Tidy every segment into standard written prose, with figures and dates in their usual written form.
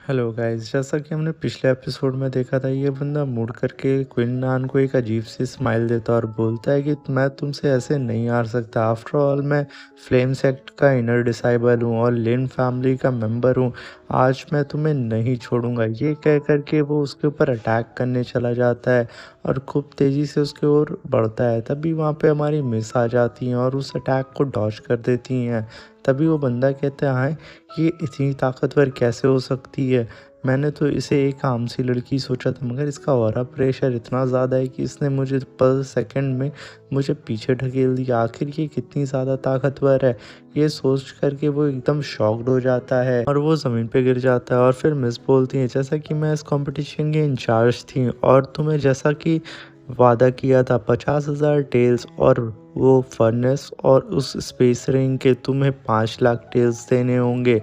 Hello guys, जैसा कि हमने पिछले एपिसोड में देखा था, ये बंदा मुड़ करके क्विन नान को एक अजीब सी स्माइल देता है और बोलता है कि मैं तुमसे ऐसे नहीं हार सकता। आफ्टर ऑल मैं फ्लेम सेक्ट का इनर डिसाइबल हूँ और लिन फैमिली का मेंबर हूँ। आज मैं तुम्हें नहीं छोड़ूंगा। ये कह करके वो उसके ऊपर अटैक करने चला जाता है और खूब तेज़ी से उसके ओर बढ़ता है। तभी वहाँ पे हमारी मिस आ जाती हैं और उस अटैक को डॉज कर देती हैं। तभी वो बंदा कहता है, "हाँ, ये इतनी ताकतवर कैसे हो सकती है? मैंने तो इसे एक आम सी लड़की सोचा था, मगर इसका ऑरा प्रेशर इतना ज़्यादा है कि इसने मुझे पर सेकंड में मुझे पीछे ढकेल दिया। आखिर ये कितनी ज़्यादा ताकतवर है?" ये सोच कर के वो एकदम शॉक्ड हो जाता है और वो ज़मीन पे गिर जाता है। और फिर मिस बोलती हैं, "जैसा कि मैं इस कॉम्पिटिशन की इंचार्ज थी और तुम्हें जैसा कि वादा किया था 50,000 टेल्स और वो फर्नेस और उस स्पेस रिंग के तुम्हें 5 लाख टेल्स देने होंगे।"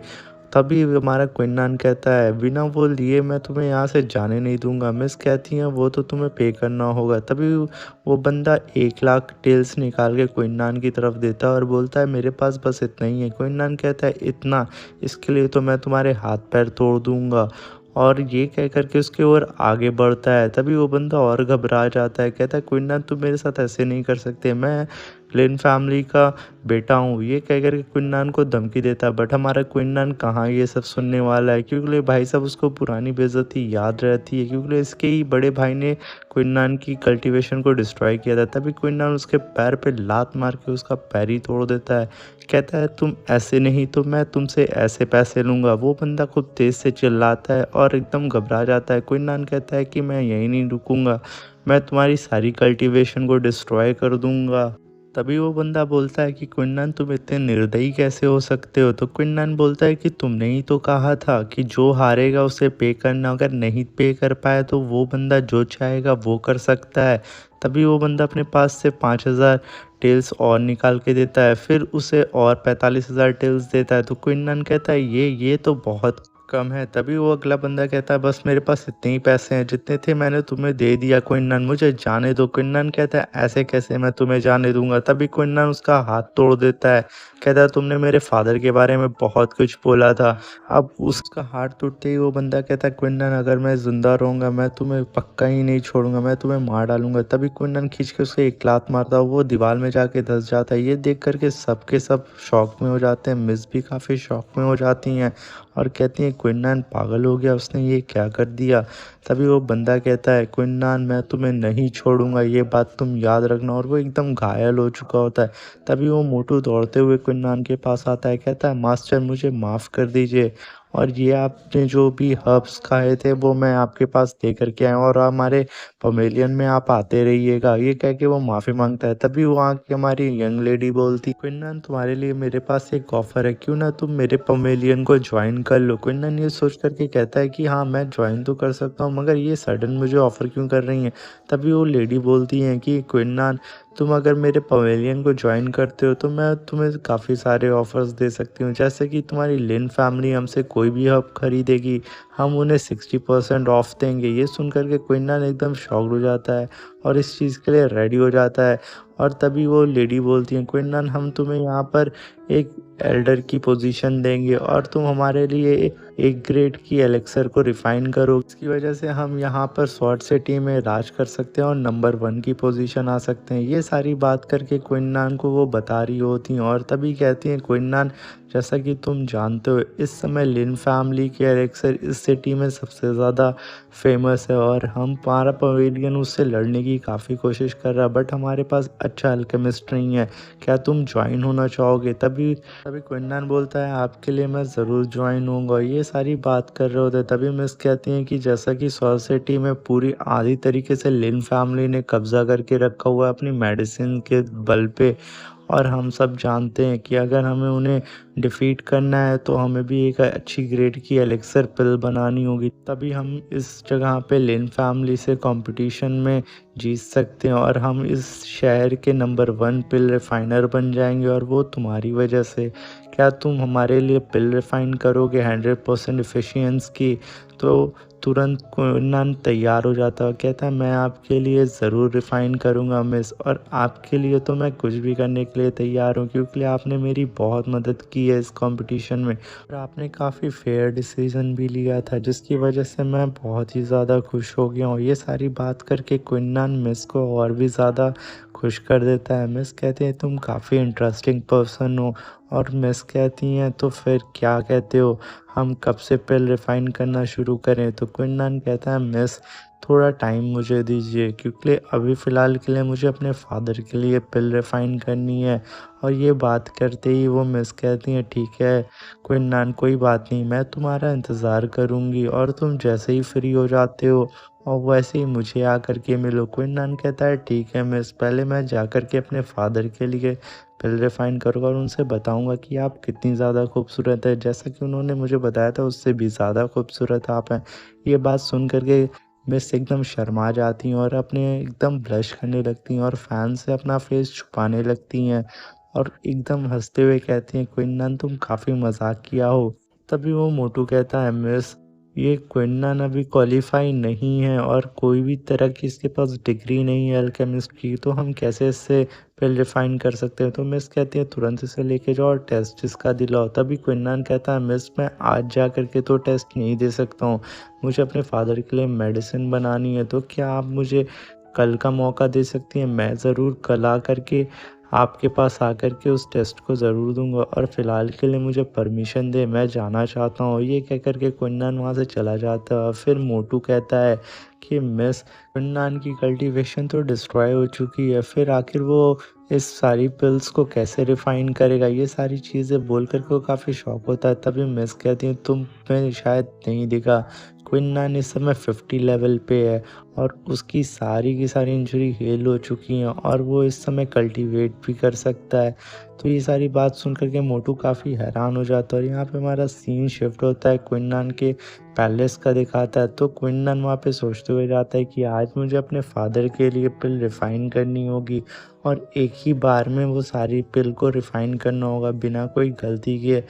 तभी हमारा क्विनान कहता है, "बिना वो लिए मैं तुम्हें यहाँ से जाने नहीं दूंगा।" मिस कहती हैं, "वो तो तुम्हें पे करना होगा।" तभी वो बंदा 1 लाख टेल्स निकाल के क्विनान की तरफ देता है और बोलता है, "मेरे पास बस इतना ही है।" क्विनान कहता है, "इतना? इसके लिए तो मैं तुम्हारे हाथ पैर तोड़ दूंगा।" और ये कह कर के उसके ओर आगे बढ़ता है। तभी वो बंदा और घबरा जाता है, कहता है, "क्विनान तुम मेरे साथ ऐसे नहीं कर सकते, मैं लिन फैमिली का बेटा हूँ।" ये कह कर के क्विनान को धमकी देता है, बट हमारा क्विनान कहाँ ये सब सुनने वाला है, क्योंकि भाई साहब उसको पुरानी बेइज्जती याद रहती है, क्योंकि इसके ही बड़े भाई ने क्विनान की कल्टीवेशन को डिस्ट्रॉय किया था। तभी क्विनान उसके पैर पे लात मार के उसका पैर ही तोड़ देता है। कहता है, "तुम ऐसे नहीं तो मैं तुमसे ऐसे पैसे लूँगा।" वो बंदा खूब तेज़ से चिल्लाता है और एकदम घबरा जाता है। क्विनान कहता है कि मैं यहीं नहीं रुकूँगा, मैं तुम्हारी सारी कल्टीवेशन को डिस्ट्रॉय कर दूँगा। तभी वो बंदा बोलता है कि, "क्विनान तुम इतने निर्दयी कैसे हो सकते हो?" तो क्विनान बोलता है कि तुमने ही तो कहा था कि जो हारेगा उसे पे करना, अगर नहीं पे कर पाया तो वो बंदा जो चाहेगा वो कर सकता है। तभी वो बंदा अपने पास से 5,000 टेल्स और निकाल के देता है, फिर उसे और 45,000 टेल्स देता है। तो क्विनान कहता है, ये तो बहुत कम है। तभी वो अगला बंदा कहता है, "बस मेरे पास इतने ही पैसे हैं, जितने थे मैंने तुम्हें दे दिया क्विनान, मुझे जाने दो।" क्विनान कहता है, "ऐसे कैसे मैं तुम्हें जाने दूंगा?" तभी क्विनान उसका हाथ तोड़ देता है। कहता है, "तुमने मेरे फादर के बारे में बहुत कुछ बोला था।" अब उसका हाथ टूटते ही वो बंदा कहता है, "क्विनान अगर मैं जिंदा रहूंगा मैं तुम्हें पक्का ही नहीं छोड़ूंगा, मैं तुम्हें मार डालूंगा।" तभी क्विनान खींच के उसे एक लात मारता है, वो दीवार में जाके धंस जाता है। ये देख करके सबके सब शॉक में हो जाते हैं। मिस भी काफ़ी शॉक में हो जाती हैं और कहती हैं, "क्विनान पागल हो गया, उसने ये क्या कर दिया?" तभी वो बंदा कहता है, "क्विनान मैं तुम्हें नहीं छोड़ूंगा, ये बात तुम याद रखना।" और वो एकदम घायल हो चुका होता है। तभी वो मोटू दौड़ते हुए क्विनान के पास आता है, कहता है, "मास्टर मुझे माफ़ कर दीजिए और ये आपने जो भी हर्ब्स खाए थे वो मैं आपके पास दे करके आया हूँ और हमारे पवेलियन में आप आते रहिएगा।" ये कह के वो माफ़ी मांगता है। तभी वहाँ की हमारी यंग लेडी बोलती, "क्विनान तुम्हारे लिए मेरे पास एक ऑफ़र है, क्यों ना तुम मेरे पवेलियन को ज्वाइन कर लो?" क्विनान ये सोच कर के कहता है कि हाँ, मैं ज्वाइन तो कर सकता हूँ, मगर ये सडन मुझे ऑफ़र क्यों कर रही हैं? तभी वो लेडी बोलती हैं कि, "क्विनान तुम अगर मेरे पवेलियन को ज्वाइन करते हो तो मैं तुम्हें काफ़ी सारे ऑफ़र्स दे सकती हूँ, जैसे कि तुम्हारी लिन फैमिली हमसे कोई भी हर्ब खरीदेगी, हम उन्हें 60% ऑफ देंगे।" ये सुन कर के क्विनान एकदम शॉक्ड हो जाता है और इस चीज़ के लिए रेडी हो जाता है। और तभी वो लेडी बोलती हैं, "क्विनान हम तुम्हें यहाँ पर एक एल्डर की पोजीशन देंगे और तुम हमारे लिए एक ग्रेड की एलेक्सर को रिफाइन करो। इसकी वजह से हम यहाँ पर स्वॉर्ड सिटी में राज कर सकते हैं और नंबर 1 की पोजीशन आ सकते हैं।" ये सारी बात करके क्विनान को वो बता रही होती हैं और तभी कहती हैं, "क्विनान जैसा कि तुम जानते हो इस समय लिन फैमिली के एलेक्सर इस सिटी में सबसे ज़्यादा फेमस है और हमारा पवेलियन उससे लड़ने की काफ़ी कोशिश कर रहा है, बट हमारे पास अच्छा अल्केमिस्ट नहीं है। क्या तुम ज्वाइन होना चाहोगे?" तभी तभी क्विनान बोलता है, "आपके लिए मैं ज़रूर ज्वाइन होऊंगा।" ये सारी बात कर रहे होते हैं। तभी मिस कहती हैं कि जैसा कि स्वॉर्ड सिटी में पूरी आधी तरीके से लिन फैमिली ने कब्जा करके रखा हुआ है अपनी मेडिसिन के बल पे, और हम सब जानते हैं कि अगर हमें उन्हें डिफीट करना है तो हमें भी एक अच्छी ग्रेड की एलेक्सर पिल बनानी होगी, तभी हम इस जगह पे लिन फैमिली से कंपटीशन में जीत सकते हैं और हम इस शहर के नंबर 1 पिल रिफाइनर बन जाएंगे, और वो तुम्हारी वजह से। क्या तुम हमारे लिए पिल रिफ़ाइन करोगे 100% एफिशिएंसी की? तो तुरंत कुन्नान तैयार हो जाता है और कहता है मैं आपके लिए ज़रूर रिफ़ाइन करूँगा मिस, और आपके लिए तो मैं कुछ भी करने के लिए तैयार हूँ, क्योंकि आपने मेरी बहुत मदद की है इस कॉम्पिटिशन में और आपने काफ़ी फेयर डिसीज़न भी लिया था, जिसकी वजह से मैं बहुत ही ज़्यादा खुश हो गया हूँ। ये सारी बात करके कुन्नान मिस को और भी ज़्यादा खुश कर देता है। मिस कहती है तुम काफ़ी इंटरेस्टिंग पर्सन हो, और मिस कहती हैं तो फिर क्या कहते हो, हम कब से पिल रिफ़ाइन करना शुरू करें? तो क्विन कहता है मिस थोड़ा टाइम मुझे दीजिए, क्योंकि अभी फ़िलहाल के लिए मुझे अपने फ़ादर के लिए पिल रिफ़ाइन करनी है। और ये बात करते ही वो मिस कहती हैं ठीक है क्विन, कोई बात नहीं, मैं तुम्हारा इंतज़ार करूँगी और तुम जैसे ही फ्री हो जाते हो और वैसे ही मुझे आकर के मिलो। क्विन कहता है ठीक है मिस, पहले मैं जाकर के अपने फ़ादर के लिए पिल रिफ़ाइन करूँगा और उनसे बताऊँगा कि आप कितनी ज़्यादा खूबसूरत है, जैसा कि उन्होंने मुझे बताया था उससे भी ज़्यादा खूबसूरत आप हैं। ये बात सुन कर के मिस एकदम शर्मा जाती हैं और अपने एकदम ब्लश करने लगती हैं और फ़ैन से अपना फ़ेस छुपाने लगती हैं और एकदम हँसते हुए कहती हैं क्विन तुम काफ़ी मज़ाकिया हो। तभी वो मोटू कहता है मिस ये क्विन अभी क्वालीफाई नहीं है और कोई भी तरह की इसके पास डिग्री नहीं है अल्केमिस्ट की, तो हम कैसे इससे फिर रिफ़ाइन कर सकते हैं। तो मिस कहती है तुरंत इसे लेके जाओ और टेस्ट इसका दिलाओ। तभी क्विन कहता है मिस मैं आज जा कर के तो टेस्ट नहीं दे सकता हूँ, मुझे अपने फादर के लिए मेडिसिन बनानी है, तो क्या आप मुझे कल का मौका दे सकती हैं? मैं ज़रूर कल आ कर के आपके पास आकर के उस टेस्ट को ज़रूर दूँगा, और फ़िलहाल के लिए मुझे परमिशन दें, मैं जाना चाहता हूँ। ये कह कर के कुन्नान वहाँ से चला जाता है और फिर मोटू कहता है कि मिस कुन्नान की कल्टीवेशन तो डिस्ट्रॉय हो चुकी है, फिर आखिर वो इस सारी पिल्स को कैसे रिफ़ाइन करेगा? ये सारी चीज़ें बोल कर के वो काफ़ी शॉक होता है। तभी मिस कहती है तुम्हें शायद नहीं दिखा, क्विन इस समय 50 लेवल पे है और उसकी सारी की सारी इंजरी हील हो चुकी हैं और वो इस समय कल्टीवेट भी कर सकता है। तो ये सारी बात सुन कर के मोटू काफ़ी हैरान हो जाता है और यहाँ पे हमारा सीन शिफ्ट होता है क्विन के पैलेस का दिखाता है। तो क्विन वहाँ पे सोचते हुए जाता है कि आज मुझे अपने फादर के लिए पिल रिफ़ाइन करनी होगी और एक ही बार में वो सारी पिल को रिफ़ाइन करना होगा बिना कोई गलती किए।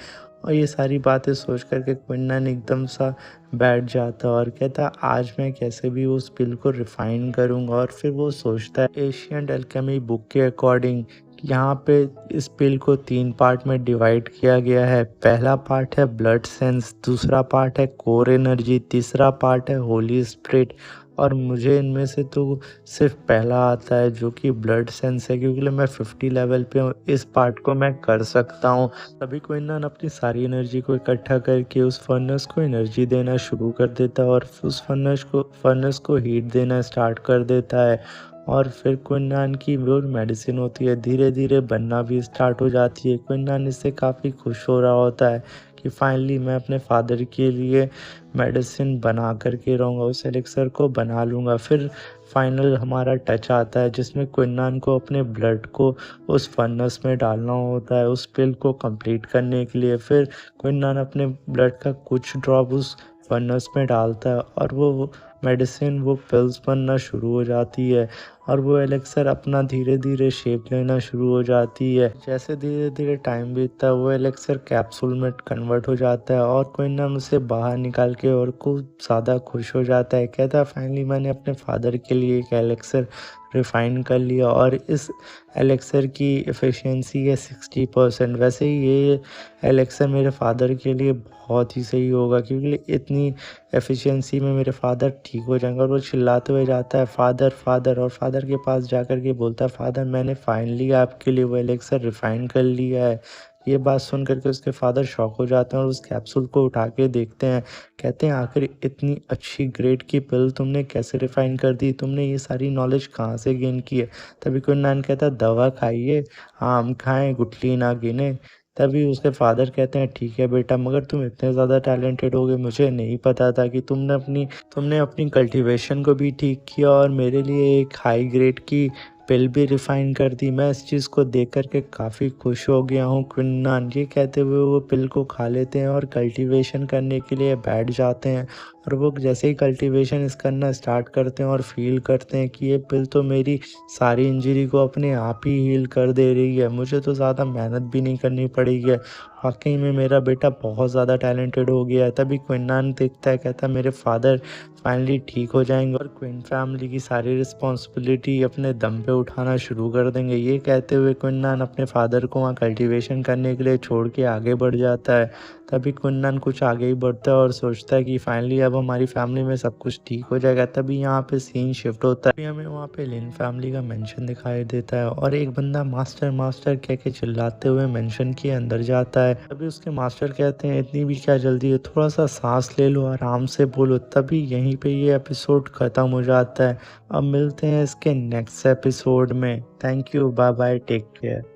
और ये सारी बातें सोच कर के क्विन एकदम सा बैठ जाता है और कहता आज मैं कैसे भी उस पिल को रिफ़ाइन करूँगा। और फिर वो सोचता है एशियंट अल्केमी बुक के अकॉर्डिंग यहाँ पे इस पिल को 3 पार्ट में डिवाइड किया गया है। पहला पार्ट है ब्लड सेंस, दूसरा पार्ट है कोर एनर्जी, तीसरा पार्ट है होली स्पिरिट, और मुझे इनमें से तो सिर्फ पहला आता है जो कि ब्लड सेंस है, क्योंकि मैं 50 लेवल पे हूँ, इस पार्ट को मैं कर सकता हूँ। तभी क्विन अपनी सारी एनर्जी को इकट्ठा करके उस फर्नेस को एनर्जी देना शुरू कर देता है और उस फर्नेस को हीट देना स्टार्ट कर देता है। और फिर क्विन की जो मेडिसिन होती है धीरे धीरे बनना भी स्टार्ट हो जाती है। क्विन इससे काफ़ी खुश हो रहा होता है कि फाइनली मैं अपने फादर के लिए मेडिसिन बना कर के रहूँगा, उस एलिक्सर को बना लूँगा। फिर फाइनल हमारा टच आता है जिसमें क्विन को अपने ब्लड को उस फर्नेस में डालना होता है उस पिल को कंप्लीट करने के लिए। फिर क्विन अपने ब्लड का कुछ ड्रॉप उस फर्नेस में डालता है और वो मेडिसिन वो पिल्स बनना शुरू हो जाती है और वो एलेक्सर अपना धीरे धीरे शेप लेना शुरू हो जाती है। जैसे धीरे धीरे टाइम बीतता है वो एलेक्सर कैप्सूल में कन्वर्ट हो जाता है और क्विन उसे बाहर निकाल के और खूब ज़्यादा खुश हो जाता है। कहता है फाइनली मैंने अपने फादर के लिए एक एलेक्सर रिफ़ाइन कर लिया और इस एलेक्सर की एफिशिएंसी है 60%। वैसे ही ये एलेक्सर मेरे फादर के लिए बहुत ही सही होगा, क्योंकि इतनी एफिशिएंसी में मेरे फादर ठीक हो जाएंगे। और वो चिल्लाते हुए जाता है फादर फादर, और फादर के पास जाकर के बोलता है फादर मैंने फाइनली आपके लिए वो एलेक्सर रिफ़ाइन कर लिया है। ये बात सुन कर के उसके फादर शॉक हो जाते हैं और उस कैप्सूल को उठा के देखते हैं। कहते हैं आखिर इतनी अच्छी ग्रेड की पिल तुमने कैसे रिफ़ाइन कर दी, तुमने ये सारी नॉलेज कहाँ से गेन की है? तभी कुन्नान कहता है दवा खाइए, आम खाएं, गुठली ना गिने। तभी उसके फादर कहते हैं ठीक है बेटा, मगर तुम इतने ज़्यादा टैलेंटेड होगे मुझे नहीं पता था कि तुमने अपनी कल्टीवेशन को भी ठीक किया और मेरे लिए एक हाई ग्रेड की पिल भी रिफ़ाइन कर दी। मैं इस चीज़ को देख कर के काफ़ी खुश हो गया हूँ क्विन्नान। ये कहते हुए वो पिल को खा लेते हैं और कल्टीवेशन करने के लिए बैठ जाते हैं और वो जैसे ही कल्टीवेशन इस करना स्टार्ट करते हैं और फ़ील करते हैं कि ये पिल तो मेरी सारी इंजरी को अपने आप ही हील कर दे रही है, मुझे तो ज़्यादा मेहनत भी नहीं करनी पड़ेगी। वाक़ई में मेरा बेटा बहुत ज़्यादा टैलेंटेड हो गया है। तभी क्विनान देखता है, कहता है मेरे फादर फाइनली ठीक हो जाएँगे और क्विन फैमिली की सारी रिस्पॉन्सिबिलिटी अपने दम पे उठाना शुरू कर देंगे। ये कहते हुए क्विनान अपने फादर को वहाँ कल्टीवेशन करने के लिए छोड़ के आगे बढ़ जाता है। तभी कुन्नन कुछ आगे ही बढ़ता है और सोचता है कि फाइनली अब हमारी फैमिली में सब कुछ ठीक हो जाएगा। तभी यहाँ पे सीन शिफ्ट होता है। तभी हमें वहाँ पे लिन फैमिली का मेंशन दिखाई देता है और एक बंदा मास्टर मास्टर कह के चिल्लाते हुए मेंशन के अंदर जाता है। तभी उसके मास्टर कहते हैं इतनी भी क्या जल्दी है, थोड़ा सा सांस ले लो, आराम से बोलो। तभी यहीं पे ये एपिसोड खत्म हो जाता है। अब मिलते हैं इसके नेक्स्ट एपिसोड में। Thank you, bye bye, take care.